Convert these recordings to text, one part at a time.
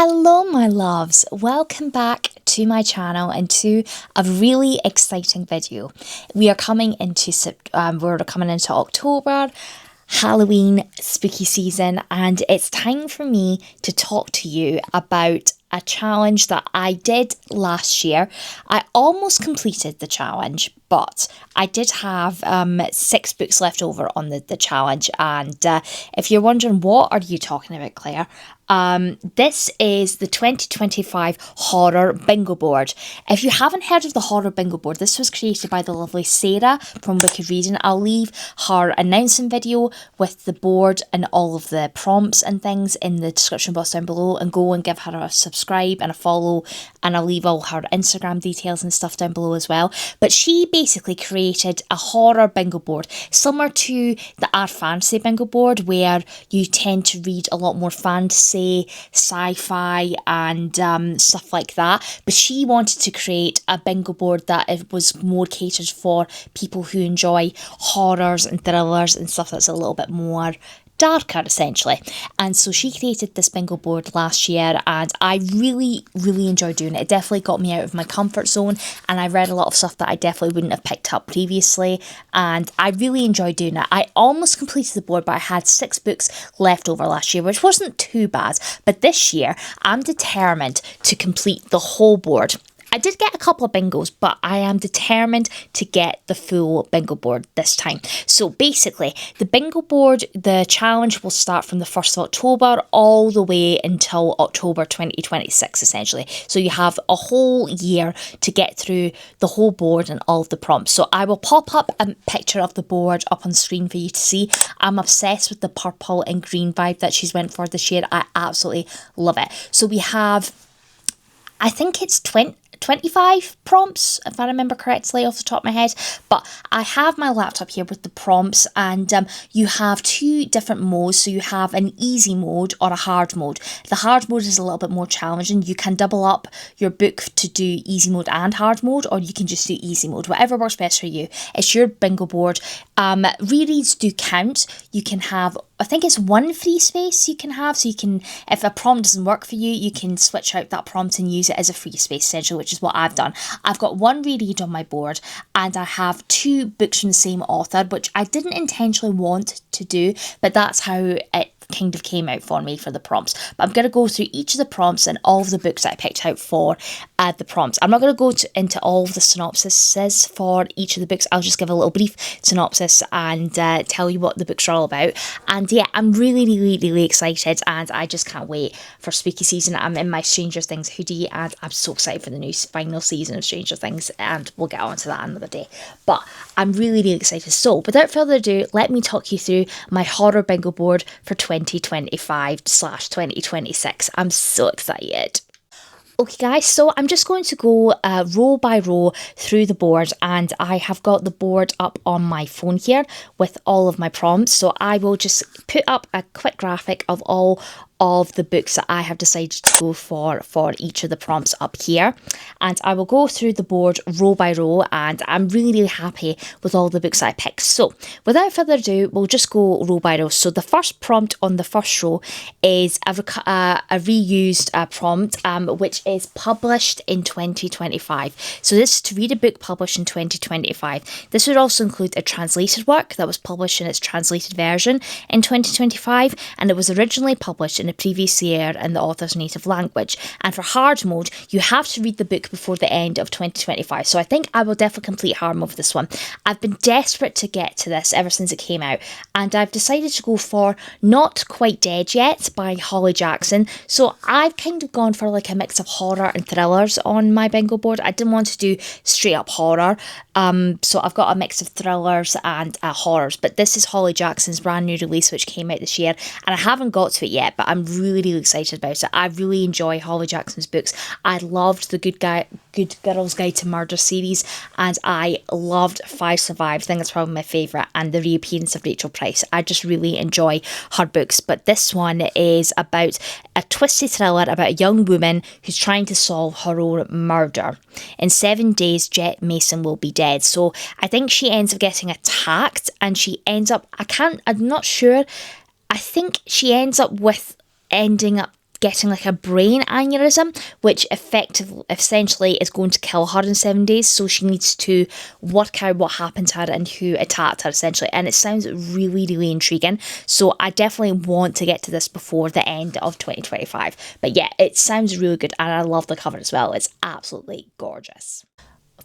Hello my loves, welcome back to my channel and to a really exciting video. We are coming into October, Halloween, spooky season, and it's time for me to talk to you about a challenge that I did last year. I almost completed the challenge, but I did have 6 books left over on the challenge, and if you're wondering what are you talking about, Claire, this is the 2025 horror bingo board. If you haven't heard of the horror bingo board, this was created by the lovely Sarah from Wicked Reading. I'll leave her announcing video with the board and all of the prompts and things in the description box down below, and go and give her a subscribe and a follow, and I'll leave all her Instagram details and stuff down below as well. But she basically created a horror bingo board similar to the Our Fantasy bingo board, where you tend to read a lot more fantasy, sci-fi and stuff like that. But she wanted to create a bingo board that it was more catered for people who enjoy horrors and thrillers and stuff that's a little bit more darker, essentially. And so she created this bingo board last year, and I really enjoyed doing it. It definitely got me out of my comfort zone, and I read a lot of stuff that I definitely wouldn't have picked up previously, and I really enjoyed doing it. I almost completed the board, but I had 6 books left over last year, which wasn't too bad. But this year I'm determined to complete the whole board. I did get a couple of bingos, but I am determined to get the full bingo board this time. So basically, the bingo board, the challenge will start from the 1st of October all the way until October 2026, essentially. So you have a whole year to get through the whole board and all of the prompts. So I will pop up a picture of the board up on screen for you to see. I'm obsessed with the purple and green vibe that she's went for this year. I absolutely love it. So we have, I think it's 25 prompts, if I remember correctly off the top of my head, but I have my laptop here with the prompts, and you have 2 different modes. So you have an easy mode or a hard mode. The hard mode is a little bit more challenging. You can double up your book to do easy mode and hard mode, or you can just do easy mode, whatever works best for you. It's your bingo board. Rereads do count. You can have, I think it's 1 free space you can have, so you can, if a prompt doesn't work for you, you can switch out that prompt and use it as a free space essentially, which is what I've done. I've got 1 reread on my board, and I have 2 books from the same author, which I didn't intentionally want to do, but that's how it kind of came out for me for the prompts. But I'm going to go through each of the prompts and all of the books that I picked out for the prompts. I'm not going to go into all of the synopsises for each of the books. I'll just give a little brief synopsis and tell you what the books are all about. And yeah, I'm really excited, and I just can't wait for spooky season. I'm in my Stranger Things hoodie, and I'm so excited for the new final season of Stranger Things, and we'll get on to that another day. But I'm really excited. So without further ado, let me talk you through my horror bingo board for 2025/2026. I'm so excited. Okay guys, so I'm just going to go row by row through the board, and I have got the board up on my phone here with all of my prompts. So I will just put up a quick graphic of all of the books that I have decided to go for each of the prompts up here, and I will go through the board row by row, and I'm really happy with all the books that I picked. So without further ado, we'll just go row by row. So the first prompt on the first row is a reused prompt, which is published in 2025. So this is to read a book published in 2025. This would also include a translated work that was published in its translated version in 2025, and it was originally published in the previous year in the author's native language. And for hard mode, you have to read the book before the end of 2025. So I think I will definitely complete hard mode for this one. I've been desperate to get to this ever since it came out, and I've decided to go for Not Quite Dead Yet by Holly Jackson. So I've kind of gone for like a mix of horror and thrillers on my bingo board. I didn't want to do straight up horror, so I've got a mix of thrillers and horrors. But this is Holly Jackson's brand new release, which came out this year, and I haven't got to it yet, but I'm really excited about it. I really enjoy Holly Jackson's books. I loved the Good Girl's Guide to Murder series, and I loved 5 Survived. I think it's probably my favourite, and the reappearance of Rachel Price. I just really enjoy her books. But this one is about a twisted thriller about a young woman who's trying to solve her own murder. In 7 days, Jet Mason will be dead. So I think she ends up getting attacked, and she ends up, I'm not sure, I think she ends up ending up getting like a brain aneurysm, which essentially is going to kill her in 7 days. So she needs to work out what happened to her and who attacked her, essentially. And it sounds really, really intriguing. So I definitely want to get to this before the end of 2025. But yeah, it sounds really good, and I love the cover as well. It's absolutely gorgeous.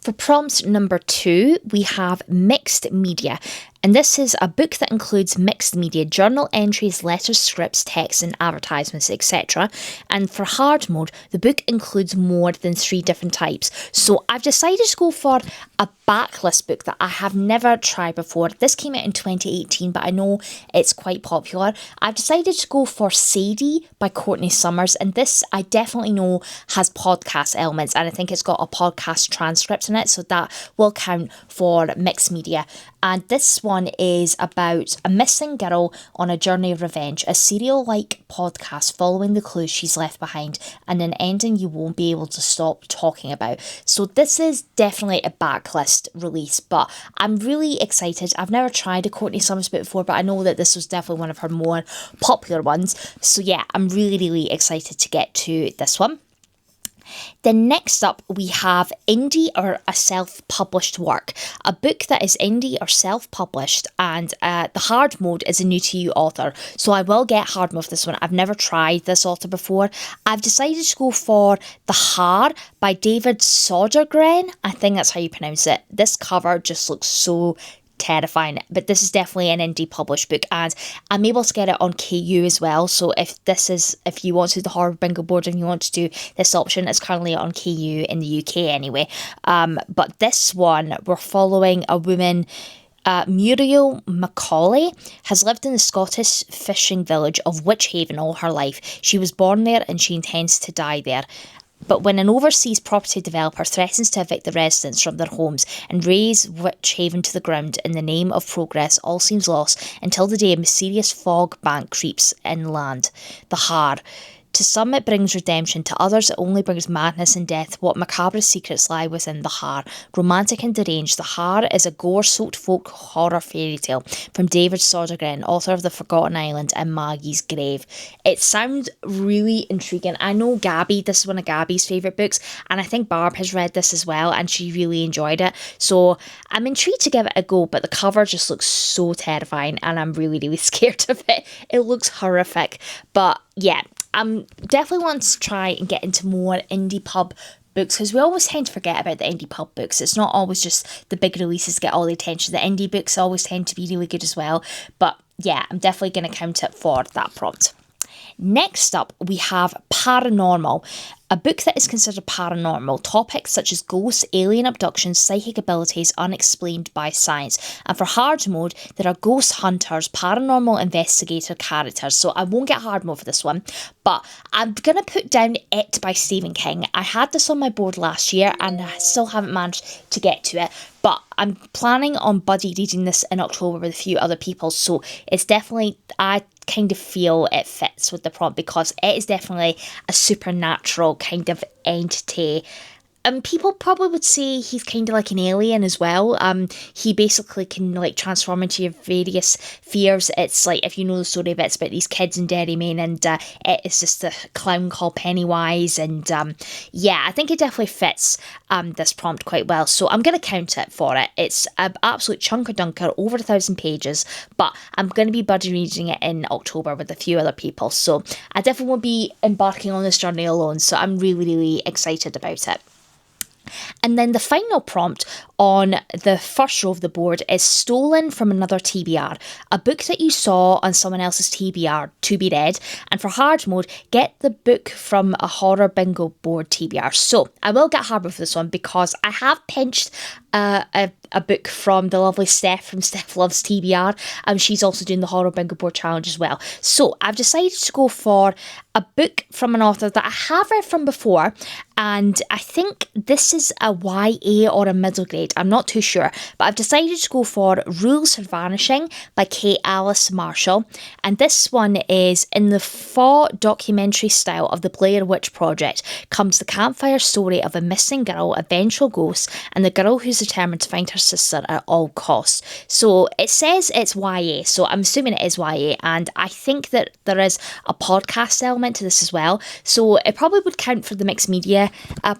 For prompt number 2, we have mixed media. And this is a book that includes mixed media, journal entries, letters, scripts, texts and advertisements, etc. And for hard mode, the book includes more than 3 different types. So I've decided to go for a backlist book that I have never tried before. This came out in 2018, but I know it's quite popular. I've decided to go for Sadie by Courtney Summers, and this I definitely know has podcast elements, and I think it's got a podcast transcript in it, so that will count for mixed media. And this one is about a missing girl on a journey of revenge, a serial-like podcast following the clues she's left behind, and an ending you won't be able to stop talking about. So this is definitely a backlist release, but I'm really excited. I've never tried a Courtney Summers book before, but I know that this was definitely one of her more popular ones. So yeah, I'm really, really excited to get to this one. Then next up, we have indie or a self-published work. A book that is indie or self-published, and the hard mode is a new to you author. So I will get hard mode for this one. I've never tried this author before. I've decided to go for The Haar by David Sodergren. I think that's how you pronounce it. This cover just looks so terrifying, but this is definitely an indie published book, and I'm able to get it on KU as well. So if you want to do the horror bingo board and you want to do this option, it's currently on KU in the UK anyway. But this one, we're following a woman. Muriel Macaulay has lived in the Scottish fishing village of Witch Haven all her life. She was born there and she intends to die there. But when an overseas property developer threatens to evict the residents from their homes and raze Witch Haven to the ground in the name of progress, all seems lost until the day a mysterious fog bank creeps inland. The Haar. To some it brings redemption, to others it only brings madness and death. What macabre secrets lie within The Haar? Romantic and deranged, The Haar is a gore-soaked folk horror fairy tale from David Sodergren, author of The Forgotten Island and Maggie's Grave. It sounds really intriguing. I know Gabby, this is one of Gabby's favourite books, and I think Barb has read this as well, and she really enjoyed it. So I'm intrigued to give it a go, but the cover just looks so terrifying, and I'm really, really scared of it. It looks horrific, but yeah, I'm definitely want to try and get into more indie pub books, because we always tend to forget about the indie pub books. It's not always just the big releases get all the attention. The indie books always tend to be really good as well. But yeah, I'm definitely going to count it for that prompt. Next up, we have Paranormal, a book that is considered paranormal. Topics such as ghosts, alien abductions, psychic abilities unexplained by science. And for hard mode, there are ghost hunters, paranormal investigator characters. So I won't get hard mode for this one, but I'm going to put down It by Stephen King. I had this on my board last year and I still haven't managed to get to it. But I'm planning on buddy reading this in October with a few other people. So it's definitely, I kind of feel it fits with the prompt because it is definitely a supernatural kind of entity. People probably would say he's kind of like an alien as well. He basically can like transform into your various fears. It's like, if you know the story of it, it's about these kids in Derrymaine, and it is just a clown called Pennywise. And yeah, I think it definitely fits this prompt quite well. So I'm going to count it for it. It's an absolute chunker dunker, over 1,000 pages, but I'm going to be buddy reading it in October with a few other people. So I definitely won't be embarking on this journey alone. So I'm really, really excited about it. And then the final prompt on the first row of the board is Stolen from Another TBR, a book that you saw on someone else's TBR to be read. And for hard mode, get the book from a horror bingo board TBR. So I will get hard mode for this one because I have pinched a book from the lovely Steph from Steph Loves TBR, and she's also doing the horror bingo board challenge as well. So I've decided to go for a book from an author that I have read from before, and I think this is a YA or a middle grade. decide. I'm not too sure, but I've decided to go for Rules for Vanishing by Kate Alice Marshall. And this one is in the faux documentary style of the Blair Witch Project comes the campfire story of a missing girl, a vengeful ghost, and the girl who's determined to find her sister at all costs. So it says it's YA, so I'm assuming it is YA, and I think that there is a podcast element to this as well. So it probably would count for the mixed media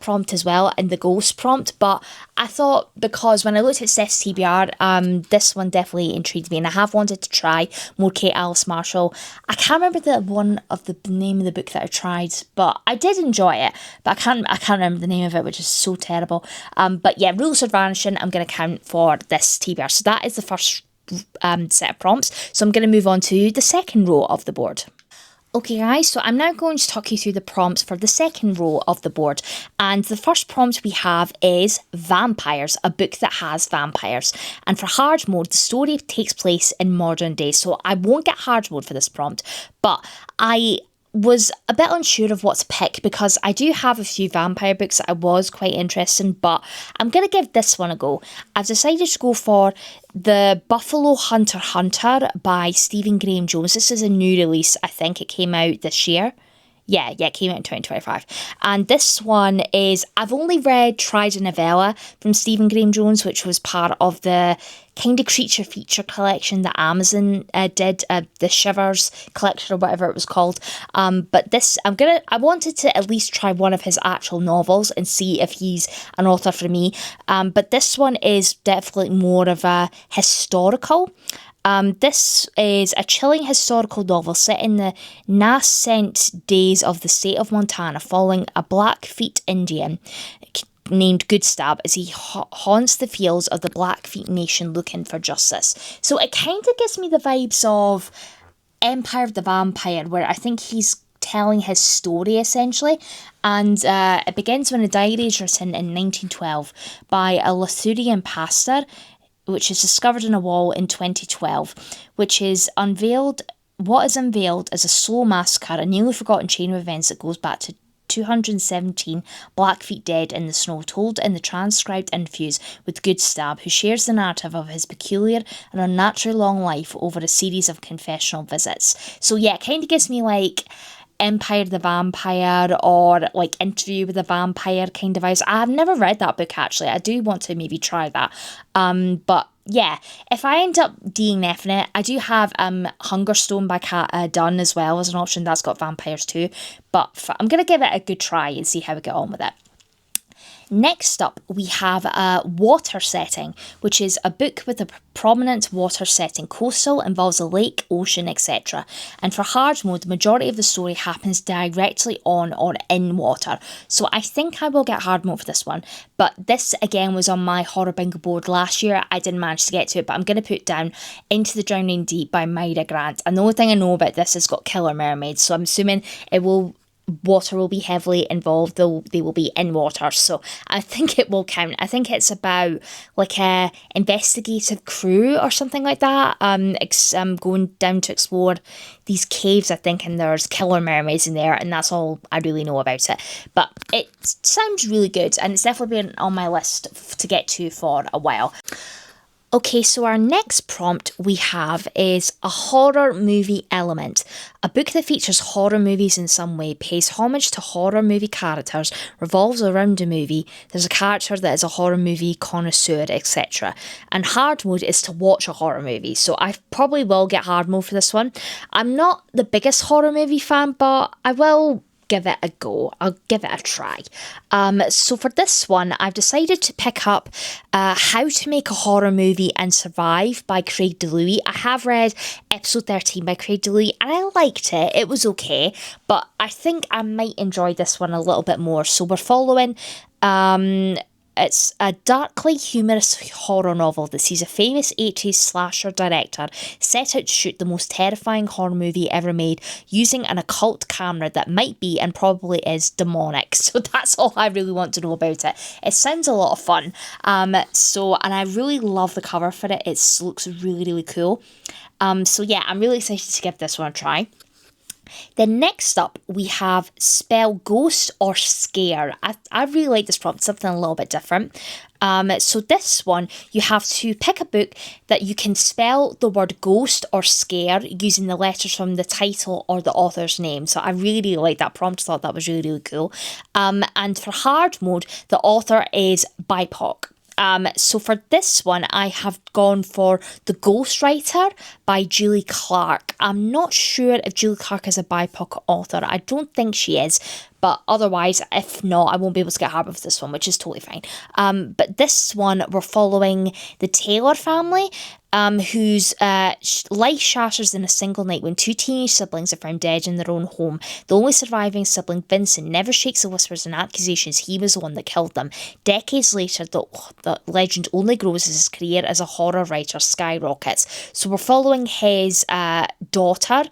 prompt as well and the ghost prompt, but I thought because when I looked at Seth's TBR, this one definitely intrigued me, and I have wanted to try more Kate Alice Marshall. I can't remember the name of the book that I tried, but I did enjoy it. But I can't remember the name of it, which is so terrible. But yeah, Rules of Vanishing, I'm going to count for this TBR. So that is the first set of prompts. So I'm going to move on to the second row of the board. Okay guys, so I'm now going to talk you through the prompts for the second row of the board, and the first prompt we have is Vampires, a book that has vampires. And for hard mode, the story takes place in modern day, so I won't get hard mode for this prompt, but I was a bit unsure of what to pick because I do have a few vampire books that I was quite interested in, but I'm going to give this one a go. I've decided to go for The Buffalo Hunter by Stephen Graham Jones. This is a new release. I think it came out this year. Yeah, it came out in 2025. And this one is, I've only tried a novella from Stephen Graham Jones, which was part of the kind of creature feature collection that Amazon did, the Shivers collection or whatever it was called. But this, I wanted to at least try one of his actual novels and see if he's an author for me. But this one is definitely more of a historical. This is a chilling historical novel set in the nascent days of the state of Montana, following a Blackfeet Indian named Goodstab as he haunts the fields of the Blackfeet Nation looking for justice. So it kind of gives me the vibes of Empire of the Vampire, where I think he's telling his story essentially, and it begins when a diary is written in 1912 by a Lutheran pastor, which is discovered in a wall in 2012, which is unveiled. What is unveiled is a slow massacre, a nearly forgotten chain of events that goes back to 217 Blackfeet dead in the snow, told in the transcribed interviews with Goodstab, who shares the narrative of his peculiar and unnaturally long life over a series of confessional visits. So yeah, it kind of gives me like Empire the Vampire or like Interview with a Vampire kind of vibes. I've never read that book actually. I do want to maybe try that. But yeah, if I end up DNFing it, I do have Hungerstone by Kat Dunn as well as an option. That's got vampires too. But I'm going to give it a good try and see how we get on with it. Next up, we have Water Setting, which is a book with a prominent water setting. Coastal, involves a lake, ocean, etc. And for hard mode, the majority of the story happens directly on or in water. So I think I will get hard mode for this one. But this, again, was on my horror bingo board last year. I didn't manage to get to it, but I'm going to put down Into the Drowning Deep by Myra Grant. And the only thing I know about this is got killer mermaids, so I'm assuming water will be heavily involved, though they will be in water, so I think it will count. I think it's about like a investigative crew or something like that, going down to explore these caves, I think, and there's killer mermaids in there, and that's all I really know about it. But it sounds really good, and it's definitely been on my list to get to for a while. Okay, so our next prompt we have is a horror movie element. A book that features horror movies in some way, pays homage to horror movie characters, revolves around a movie, there's a character that is a horror movie connoisseur, etc. And hard mode is to watch a horror movie, so I probably will get hard mode for this one. I'm not the biggest horror movie fan, but I will give it a go. I'll give it a try. So for this one, I've decided to pick up How to Make a Horror Movie and Survive by Craig DeLuey. I have read episode 13 by Craig DeLuey and I liked it. It was okay, but I think I might enjoy this one a little bit more. So we're following it's a darkly humorous horror novel that sees a famous 80s slasher director set out to shoot the most terrifying horror movie ever made using an occult camera that might be and probably is demonic. So that's all I really want to know about it. It sounds a lot of fun. And I really love the cover for it. It looks really, really cool. So yeah, I'm really excited to give this one a try. Then next up, we have Spell Ghost or Scare. I really like this prompt, something a little bit different. So this one, you have to pick a book that you can spell the word ghost or scare using the letters from the title or the author's name. So I really, really like that prompt. Thought that was really, really cool. And for hard mode, the author is BIPOC. So for this one, I have gone for The Ghostwriter by Julie Clark. I'm not sure if Julie Clark is a BIPOC author. I don't think she is. But otherwise, if not, I won't be able to get hard with this one, which is totally fine. But this one, we're following the Taylor family, whose life shatters in a single night when two teenage siblings are found dead in their own home. The only surviving sibling, Vincent, never shakes the whispers and accusations he was the one that killed them. Decades later, the legend only grows as his career as a horror writer skyrockets. So we're following his daughter,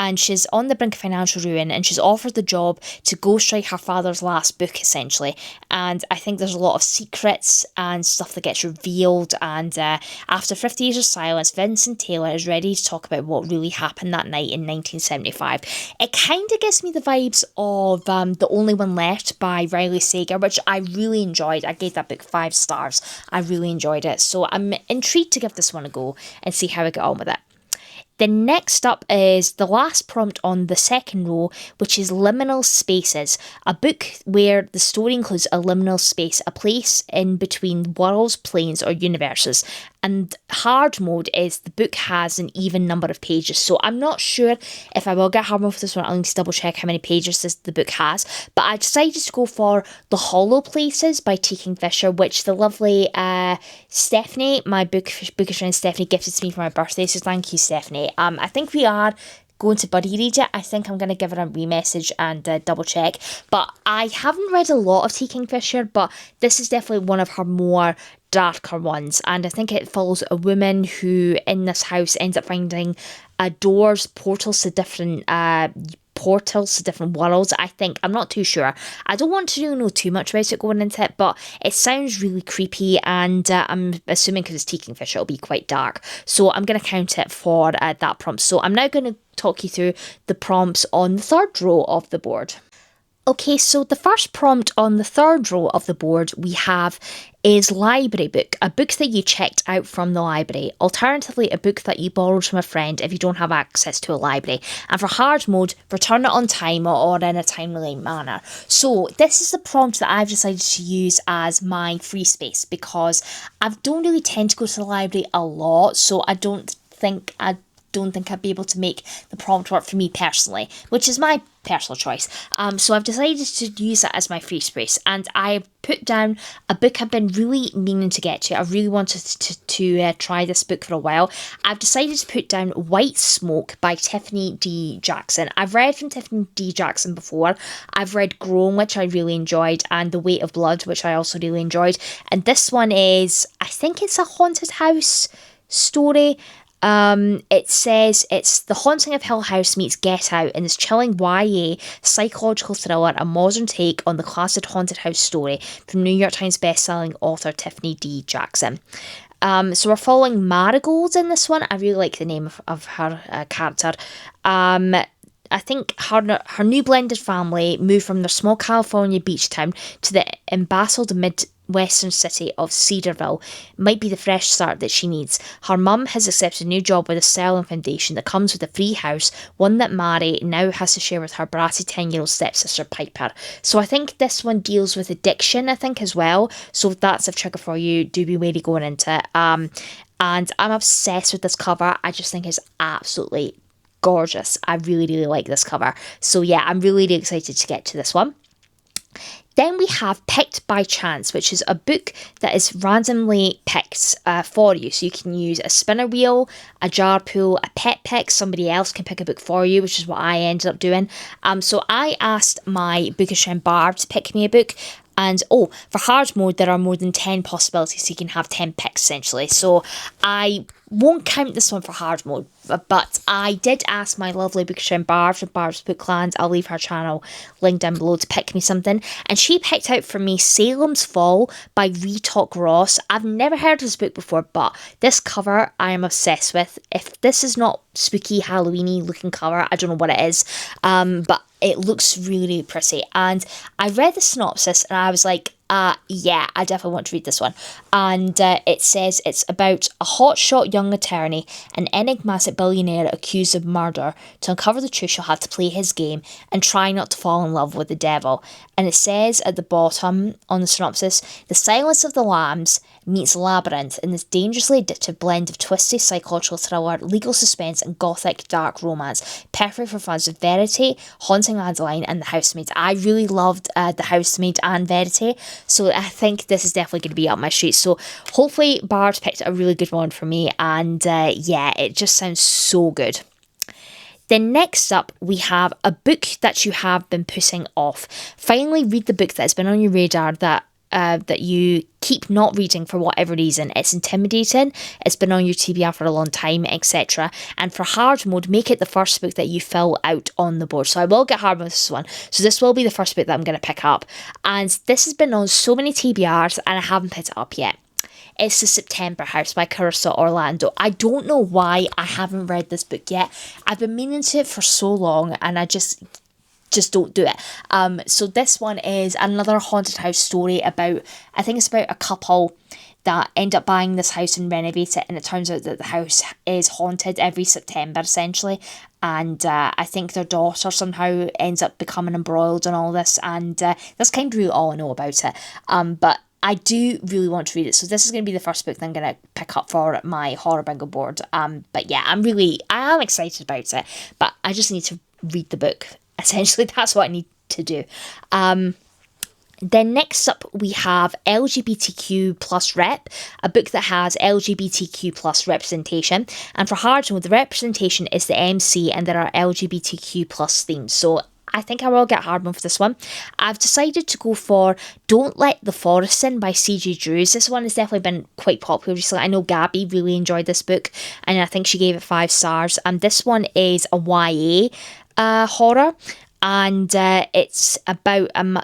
and she's on the brink of financial ruin, and she's offered the job to ghostwrite her father's last book, essentially. And I think there's a lot of secrets and stuff that gets revealed, and after 50 years of silence, Vincent Taylor is ready to talk about what really happened that night in 1975. It kind of gives me the vibes of The Only One Left by Riley Sager, which I really enjoyed. I gave that book 5 stars. I really enjoyed it. So I'm intrigued to give this one a go and see how I get on with it. The next up is the last prompt on the second row, which is Liminal Spaces, a book where the story includes a liminal space, a place in between worlds, planes, or universes. And hard mode is the book has an even number of pages. So I'm not sure if I will get hard mode for this one. I'll need to double check how many pages the book has. But I decided to go for The Hollow Places by T. Fisher, which the lovely Stephanie, my bookish friend Stephanie, gifted to me for my birthday. So thank you, Stephanie. I think we are going to buddy read it. I think I'm going to give her a re-message and double check. But I haven't read a lot of T. Fisher, but this is definitely one of her more darker ones. And I think it follows a woman who in this house ends up finding doors, portals to different worlds. I think, I'm not too sure. I don't want to really know too much about it going into it, but it sounds really creepy, and I'm assuming because it's T. Fisher, it'll be quite dark. So I'm going to count it for that prompt. So I'm now going to talk you through the prompts on the third row of the board. Okay, so the first prompt on the third row of the board we have is library book, a book that you checked out from the library. Alternatively, a book that you borrowed from a friend if you don't have access to a library. And for hard mode, return it on time or in a timely manner. So this is the prompt that I've decided to use as my free space because I don't really tend to go to the library a lot, so I don't think I'd be able to make the prompt work for me personally, which is my personal choice. So I've decided to use that as my free space, and I put down a book I've been really meaning to get to. I really wanted to try this book for a while. I've decided to put down White Smoke by Tiffany D. Jackson. I've read from Tiffany D. Jackson before. I've read Grown, which I really enjoyed, and The Weight of Blood, which I also really enjoyed. And this one is, I think it's a haunted house story. It says it's The Haunting of Hill House meets Get Out in this chilling YA psychological thriller, a modern take on the classic haunted house story from New York Times bestselling author Tiffany D. Jackson. So we're following Marigold in this one. I really like the name of her character. I think her new blended family moved from their small California beach town to the embattled Midwestern city of Cedarville. Might be the fresh start that she needs. Her mum has accepted a new job with a styling foundation that comes with a free house, one that Mary now has to share with her bratty 10-year-old stepsister Piper. So I think this one deals with addiction, I think, as well. So if that's a trigger for you, do be wary going into it. And I'm obsessed with this cover. I just think it's absolutely gorgeous. I really, really like this cover. So yeah, I'm really, really excited to get to this one. Then we have Picked by Chance, which is a book that is randomly picked for you. So you can use a spinner wheel, a jar pull, a pet pick. Somebody else can pick a book for you, which is what I ended up doing. So I asked my bookish friend Barb to pick me a book. And for hard mode, there are more than 10 possibilities, so you can have 10 picks essentially. So I won't count this one for hard mode, but I did ask my lovely bookish friend Barb from Barb's Bookland, I'll leave her channel linked down below, to pick me something, and she picked out for me Salem's Fall by Retalk Ross. I've never heard of this book before, but this cover I am obsessed with. If this is not spooky Halloweeny looking cover, I don't know what it is, but it looks really, really pretty. And I read the synopsis and I was like, Yeah, I definitely want to read this one. And it says it's about a hotshot young attorney, an enigmatic billionaire accused of murder. To uncover the truth, she'll have to play his game and try not to fall in love with the devil. And it says at the bottom on the synopsis, The Silence of the Lambs meets Labyrinth in this dangerously addictive blend of twisty psychological thriller, legal suspense, and gothic dark romance. Perfect for fans of Verity, Haunting Adeline, and The Housemaid. I really loved The Housemaid and Verity, so I think this is definitely going to be up my street. So hopefully Bard picked a really good one for me, and yeah, it just sounds so good. Then next up, we have a book that you have been putting off. Finally read the book that has been on your radar that you keep not reading for whatever reason. It's intimidating, it's been on your TBR for a long time, etc. And for hard mode, make it the first book that you fill out on the board. So I will get hard with this one. So this will be the first book that I'm going to pick up. And this has been on so many TBRs and I haven't picked it up yet. It's The September House by Carissa Orlando. I don't know why I haven't read this book yet. I've been meaning to it for so long and I just don't do it. So this one is another haunted house story about, I think it's about a couple that end up buying this house and renovate it, and it turns out that the house is haunted every September essentially, and I think their daughter somehow ends up becoming embroiled in all this, and that's kind of really all I know about it. But I do really want to read it, so this is going to be the first book that I'm going to pick up for my horror bingo board. But yeah, I am excited about it, but I just need to read the book. Essentially, that's what I need to do. Then next up, we have LGBTQ plus rep, a book that has LGBTQ plus representation. And for hard mode, the representation is the MC and there are LGBTQ plus themes. So I think I will get hard mode for this one. I've decided to go for Don't Let the Forest In by C.J. Drews. This one has definitely been quite popular recently. I know Gabby really enjoyed this book and I think she gave it 5 stars. And this one is a YA horror, and it's about a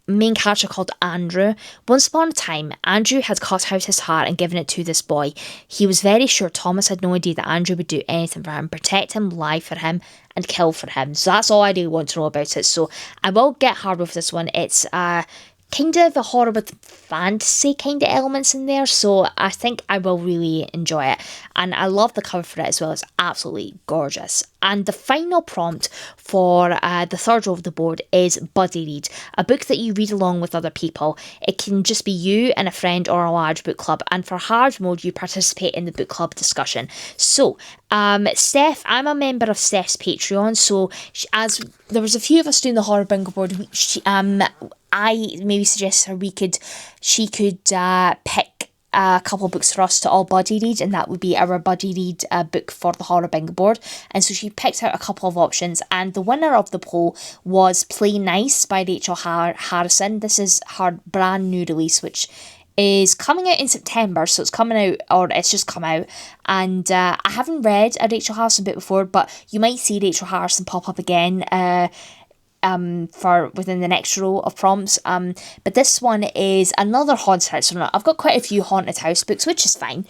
main character called Andrew. Once upon a time, Andrew had cut out his heart and given it to this boy. He was very sure Thomas had no idea that Andrew would do anything for him, protect him, lie for him, and kill for him. So that's all I really want to know about it. So I will get hard with this one. It's kind of a horror with fantasy kind of elements in there, so I think I will really enjoy it. And I love the cover for it as well. It's absolutely gorgeous. And the final prompt for the third row of the board is Buddy Read, a book that you read along with other people. It can just be you and a friend or a large book club. And for hard mode, you participate in the book club discussion. So, Steph, I'm a member of Steph's Patreon. So, as there was a few of us doing the horror bingo board, I maybe suggested she could pick a couple of books for us to all buddy read, and that would be our buddy read book for the horror bingo board. And so she picked out a couple of options, and the winner of the poll was Play Nice by Rachel Harrison. This is her brand new release, which is coming out in September, so it's coming out, or it's just come out, and I haven't read a Rachel Harrison book before, but you might see Rachel Harrison pop up again for within the next row of prompts. But this one is another haunted house. So I've got quite a few haunted house books, which is fine.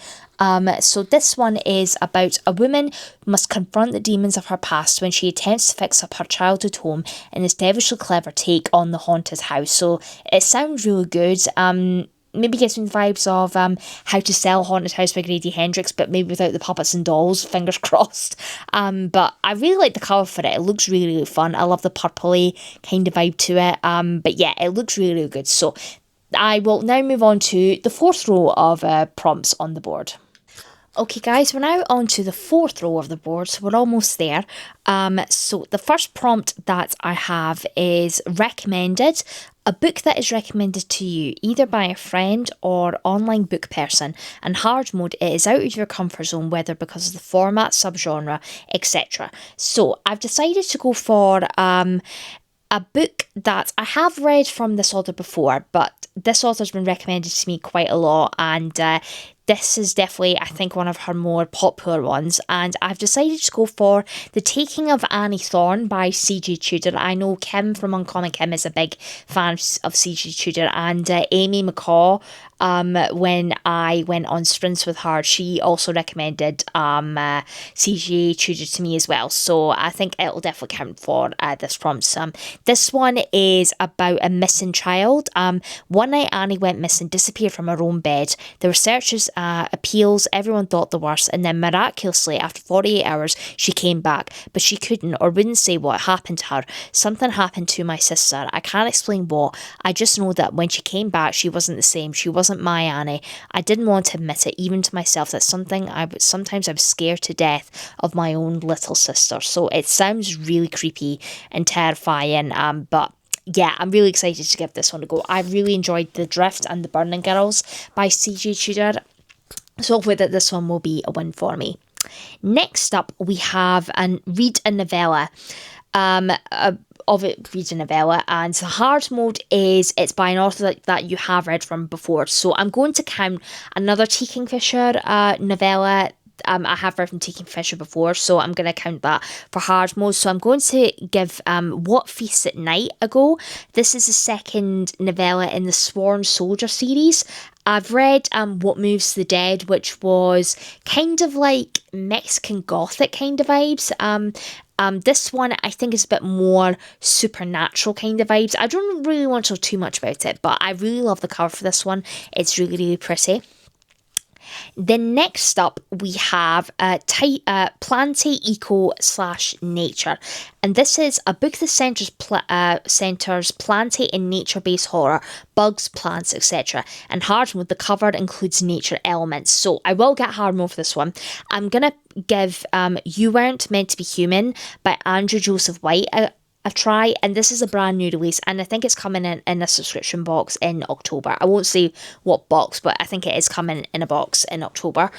So this one is about a woman who must confront the demons of her past when she attempts to fix up her childhood home in this devilishly clever take on the haunted house. So it sounds really good. Maybe gives me the vibes of How to Sell Haunted House by Grady Hendrix, but maybe without the puppets and dolls, fingers crossed. But I really like the cover for it. It looks really, really fun. I love the purpley kind of vibe to it. But yeah, it looks really, really good. So I will now move on to the fourth row of prompts on the board. Okay guys, we're now on to the fourth row of the board, so we're almost there. So the first prompt that I have is recommended, a book that is recommended to you either by a friend or online book person, and hard mode, it is out of your comfort zone, whether because of the format, subgenre, etc. So I've decided to go for a book that I have read from this author before, but this author's been recommended to me quite a lot, and this is definitely, I think, one of her more popular ones, and I've decided to go for The Taking of Annie Thorne by C.J. Tudor. I know Kim from Uncommon Kim is a big fan of C.J. Tudor, and Amy McCaw, when I went on sprints with her, she also recommended C.J. Tudor to me as well, so I think it'll definitely count for this prompt. This one is about a missing child. One night Annie went missing, disappeared from her own bed. There were searches, appeals, everyone thought the worst, and then miraculously, after 48 hours, she came back, but she couldn't or wouldn't say what happened to her. Something happened to my sister. I can't explain what. I just know that when she came back, she wasn't the same. She wasn't my Annie. I didn't want to admit it, even to myself, that sometimes I was scared to death of my own little sister. So it sounds really creepy and terrifying, but yeah, I'm really excited to give this one a go. I really enjoyed The Drift and The Burning Girls by C.J. Tudor, so hopefully that this one will be a win for me. Next up, we have read a novella. Read a novella, and the hard mode is it's by an author that you have read from before. So I'm going to count another T. Kingfisher novella. I have read from T. Kingfisher before, so I'm going to count that for hard mode. So I'm going to give What Feasts at Night a go. This is the second novella in the Sworn Soldier series. I've read What Moves the Dead, which was kind of like Mexican Gothic kind of vibes. This one I think is a bit more supernatural kind of vibes. I don't really want to know too much about it, but I really love the cover for this one. It's really, really pretty. Then next up we have Plante Eco / Nature, and this is a book that centers planty and nature-based horror, bugs, plants, etc. And hard mode, the cover includes nature elements, so I will get hard mode for this one. I'm gonna give You Weren't Meant to Be Human by Andrew Joseph White a try, and this is a brand new release, and I think it's coming in a subscription box in October. I won't say what box, but I think it is coming in a box in October.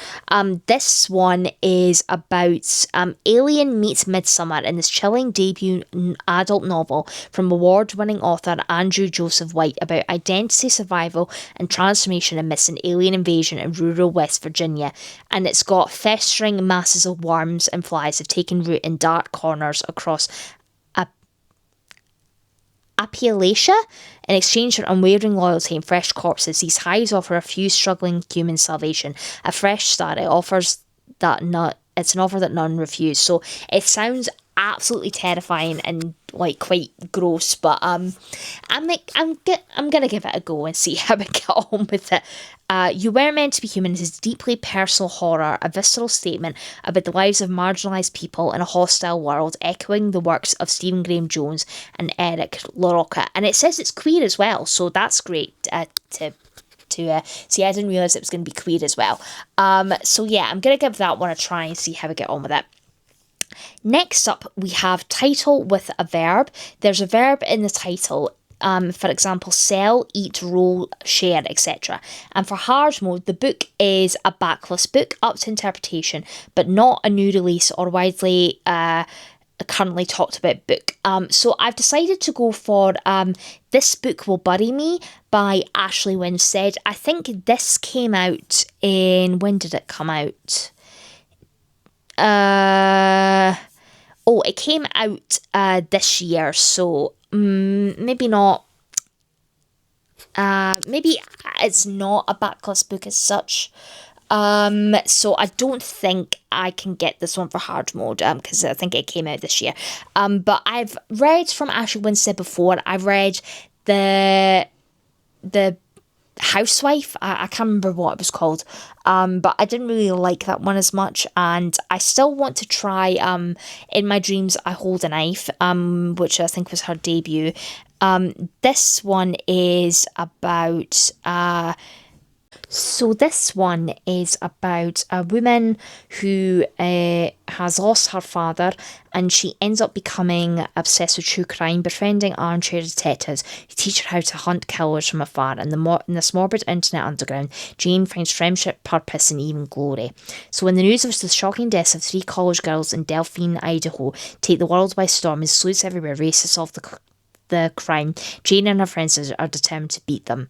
This one is about Alien meets Midsummer in this chilling debut adult novel from award-winning author Andrew Joseph White about identity survival and transformation amidst an alien invasion in rural West Virginia, and it's got festering masses of worms and flies have taken root in dark corners across Appalachia. In exchange for unwavering loyalty and fresh corpses, these hives offer a few struggling humans salvation, a fresh start. It's an offer that none refuse. So it sounds absolutely terrifying and like quite gross, but I'm gonna give it a go and see how I get on with it. You Were Meant to Be Human is deeply personal horror, a visceral statement about the lives of marginalised people in a hostile world, echoing the works of Stephen Graham Jones and Eric LaRocca. And it says it's queer as well, so that's great to see. I didn't realise it was going to be queer as well. So yeah, I'm going to give that one a try and see how I get on with it. Next up, we have title with a verb. There's a verb in the title. For example, sell, eat, roll, share, etc. And for hard mode, the book is a backlist book up to interpretation, but not a new release or widely currently talked about book. So I've decided to go for This Book Will Bury Me by Ashley Winstead. I think this came out in, when did it come out? It came out this year, so maybe not. Maybe it's not a backlist book as such. So I don't think I can get this one for hard mode, because I think it came out this year. But I've read from Ashley Winstead before. I've read the Housewife. I can't remember what it was called. But I didn't really like that one as much, and I still want to try In My Dreams I Hold a Knife, which I think was her debut. This one is about this one is about a woman who has lost her father, and she ends up becoming obsessed with true crime, befriending armchair detectives who teach her how to hunt killers from afar. In this morbid internet underground, Jane finds friendship, purpose, and even glory. So when the news of the shocking deaths of 3 college girls in Delphine, Idaho, take the world by storm, as sleuths everywhere race to solve the crime, Jane and her friends are determined to beat them.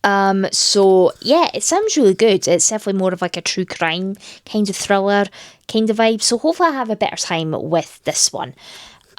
So yeah, it sounds really good. It's definitely more of like a true crime kind of thriller kind of vibe. So hopefully I have a better time with this one.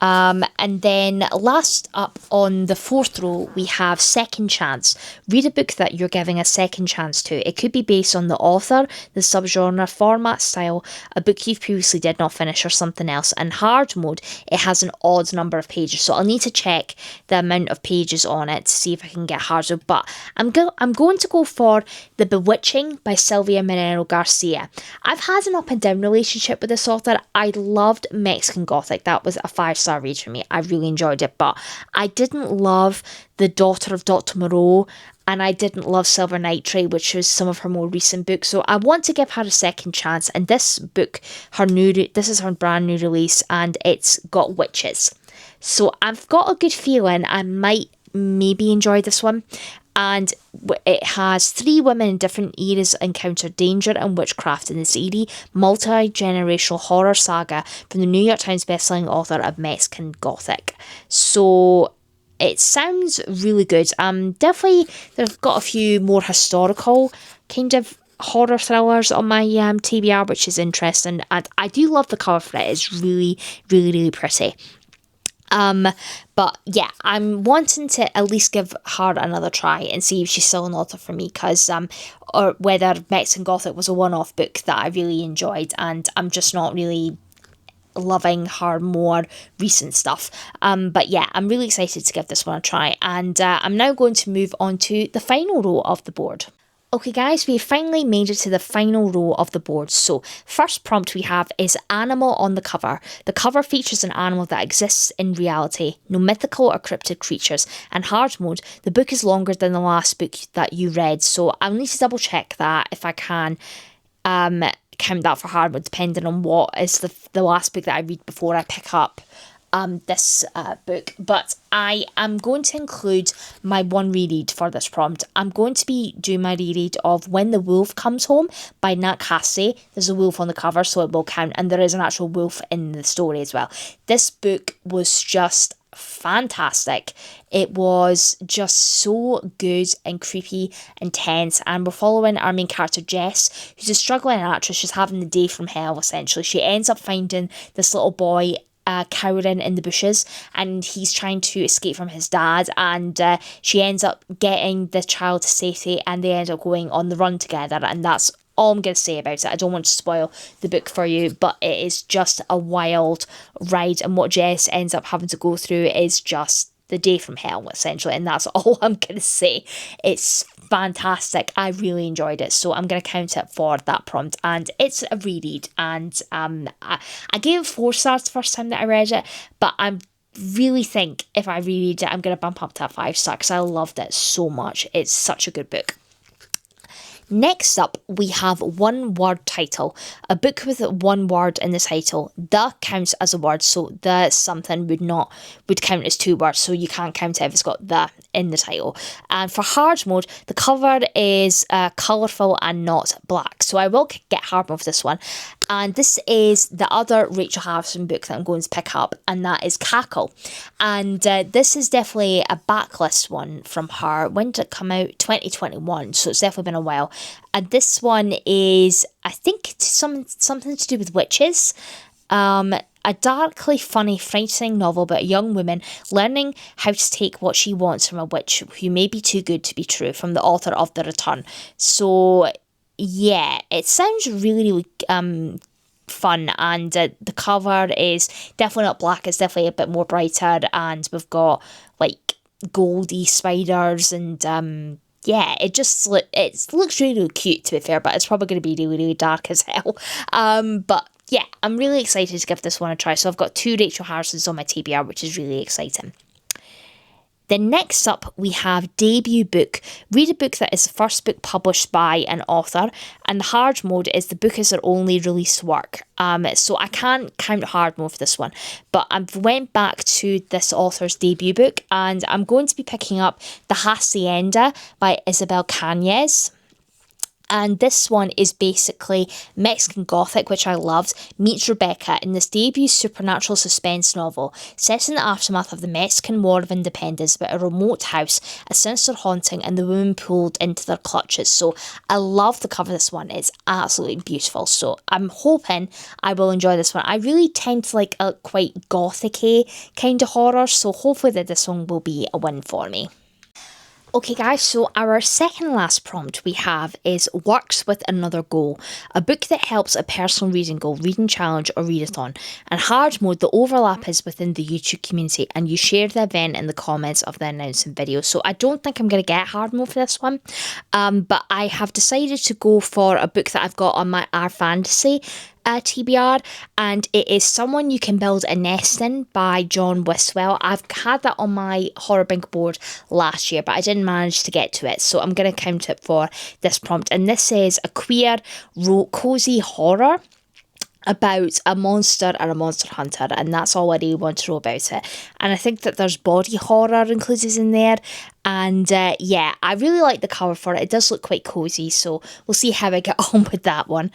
And then last up on the fourth row, we have Second Chance. Read a book that you're giving a second chance to. It could be based on the author, the subgenre, format, style, a book you've previously did not finish, or something else. In hard mode, it has an odd number of pages, so I'll need to check the amount of pages on it to see if I can get harder. But I'm going to go for The Bewitching by Sylvia Moreno Garcia. I've had an up and down relationship with this author. I loved Mexican Gothic. That was a 5-star read for me. I really enjoyed it, but I didn't love The Daughter of Dr. Moreau, and I didn't love Silver Nitrate, which was some of her more recent books. So I want to give her a second chance. And this book, this is her brand new release, and it's got witches. So I've got a good feeling I might maybe enjoy this one. And it has 3 women in different eras encounter danger and witchcraft in this eerie, multi-generational horror saga from the New York Times bestselling author of Mexican Gothic. So it sounds really good. Definitely, they've got a few more historical kind of horror thrillers on my TBR, which is interesting. And I do love the cover for it. It's really, really, really pretty. But yeah, I'm wanting to at least give her another try and see if she's still an author for me, because or whether Mexican Gothic was a one-off book that I really enjoyed, and I'm just not really loving her more recent stuff. But yeah, I'm really excited to give this one a try, and I'm now going to move on to the final row of the board. Okay guys, we finally made it to the final row of the board. So first prompt we have is animal on the cover. The cover features an animal that exists in reality, no mythical or cryptid creatures. And hard mode, the book is longer than the last book that you read. So I'll need to double check that if I can count that for hard mode, depending on what is the last book that I read before I pick up this book. But I am going to include my one reread for this prompt. I'm going to be doing my reread of When the Wolf Comes Home by Nat Cassidy. There's a wolf on the cover, so it will count, and there is an actual wolf in the story as well. This book was just fantastic. It was just so good and creepy, intense, and we're following our main character Jess, who's a struggling actress. She's having the day from hell, essentially. She ends up finding this little boy cowering in the bushes, and he's trying to escape from his dad, and she ends up getting the child to safety, and they end up going on the run together, and that's all I'm going to say about it. I don't want to spoil the book for you, but it is just a wild ride, and what Jess ends up having to go through is just the day from hell, essentially, and that's all I'm going to say. It's fantastic. I really enjoyed it, so I'm going to count it for that prompt, and it's a reread, and I gave it 4 stars the first time that I read it, but I really think if I reread it, I'm going to bump up to a 5-star, because I loved it so much. It's such a good book. Next up, we have one word title. A book with one word in the title. The counts as a word, so the something would count as 2 words, so you can't count it if it's got the in the title. And for hard mode, the cover is colourful and not black, so I will get hard mode for this one. And this is the other Rachel Harrison book that I'm going to pick up, and that is Cackle. And this is definitely a backlist one from her. When did it come out? 2021, so it's definitely been a while. And this one is, I think, something to do with witches. A darkly funny, frightening novel about a young woman learning how to take what she wants from a witch who may be too good to be true, from the author of The Return. So yeah, it sounds really, really fun, and the cover is definitely not black. It's definitely a bit more brighter, and we've got like goldy spiders, and yeah, it looks really, really cute, to be fair, but it's probably going to be really, really dark as hell. But yeah, I'm really excited to give this one a try. So I've got 2 Rachel Harrisons on my TBR, which is really exciting. Then next up, we have debut book. Read a book that is the first book published by an author, and the hard mode is the book is their only released work. So I can't count hard mode for this one, but I went back to this author's debut book, and I'm going to be picking up The Hacienda by Isabel Cañez. And this one is basically Mexican Gothic, which I loved, meets Rebecca in this debut supernatural suspense novel set in the aftermath of the Mexican War of Independence about a remote house, a sinister haunting, and the woman pulled into their clutches. So I love the cover of this one. It's absolutely beautiful. So I'm hoping I will enjoy this one. I really tend to like a quite gothic-y kind of horror, so hopefully that this one will be a win for me. Okay guys, so our second and last prompt we have is Works with Another Goal, a book that helps a personal reading goal, reading challenge or readathon. And hard mode, the overlap is within the YouTube community and you share the event in the comments of the announcement video. So I don't think I'm going to get hard mode for this one, but I have decided to go for a book that I've got on my R Fantasy TBR, and it is Someone You Can Build a Nest In by John Wiswell. I've had that on my horror bingo board last year, but I didn't manage to get to it, so I'm going to count it for this prompt. And this is a queer, cozy horror about a monster and a monster hunter, and that's all I really want to know about it. And I think that there's body horror included in there, and yeah, I really like the cover for it. It does look quite cozy, so we'll see how I get on with that one.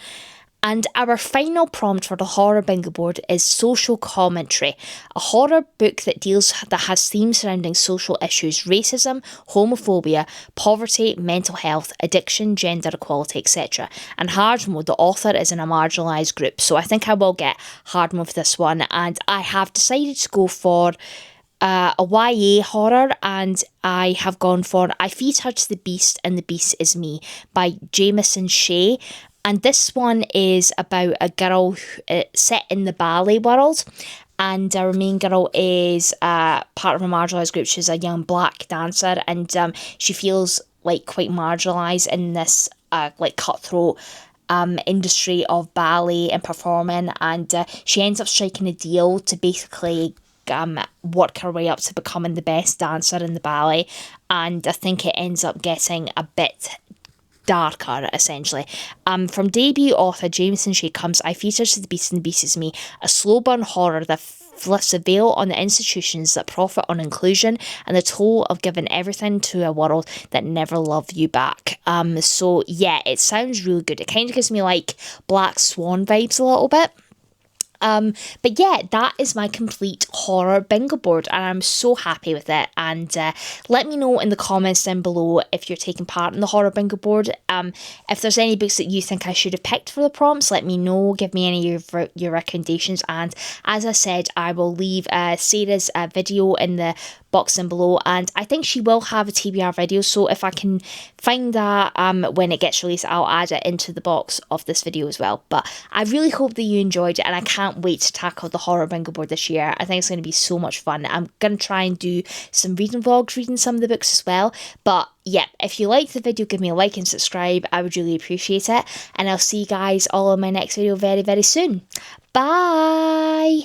And our final prompt for the horror bingo board is Social Commentary, a horror book that has themes surrounding social issues, racism, homophobia, poverty, mental health, addiction, gender equality, etc. And hard mode, the author is in a marginalised group, so I think I will get hard mode for this one, and I have decided to go for a YA horror, and I have gone for I Feed Her to the Beast and the Beast Is Me by Jamieson Shea. And this one is about a girl set in the ballet world, and our main girl is part of a marginalised group. She's a young black dancer, and she feels like quite marginalised in this like cutthroat industry of ballet and performing, and she ends up striking a deal to basically work her way up to becoming the best dancer in the ballet, and I think it ends up getting a bit darker, essentially. From debut author Jamieson Shea comes I Feed Her to the Beast and the Beast Is Me, a slow burn horror that lifts a veil on the institutions that profit on inclusion and the toll of giving everything to a world that never love you back. So yeah, it sounds really good. It kind of gives me like Black Swan vibes a little bit. But yeah, that is my complete horror bingo board, and I'm so happy with it. And let me know in the comments down below if you're taking part in the horror bingo board. If there's any books that you think I should have picked for the prompts, let me know. Give me any of your recommendations. And as I said, I will leave Sarah's video in the box down below, and I think she will have a TBR video, so if I can find that when it gets released, I'll add it into the box of this video as well. But I really hope that you enjoyed it, and I can't wait to tackle the horror bingo board this year. I think it's going to be so much fun. I'm going to try and do some reading vlogs, reading some of the books as well. But yeah, if you liked the video, give me a like and subscribe. I would really appreciate it, and I'll see you guys all in my next video very, very soon. Bye!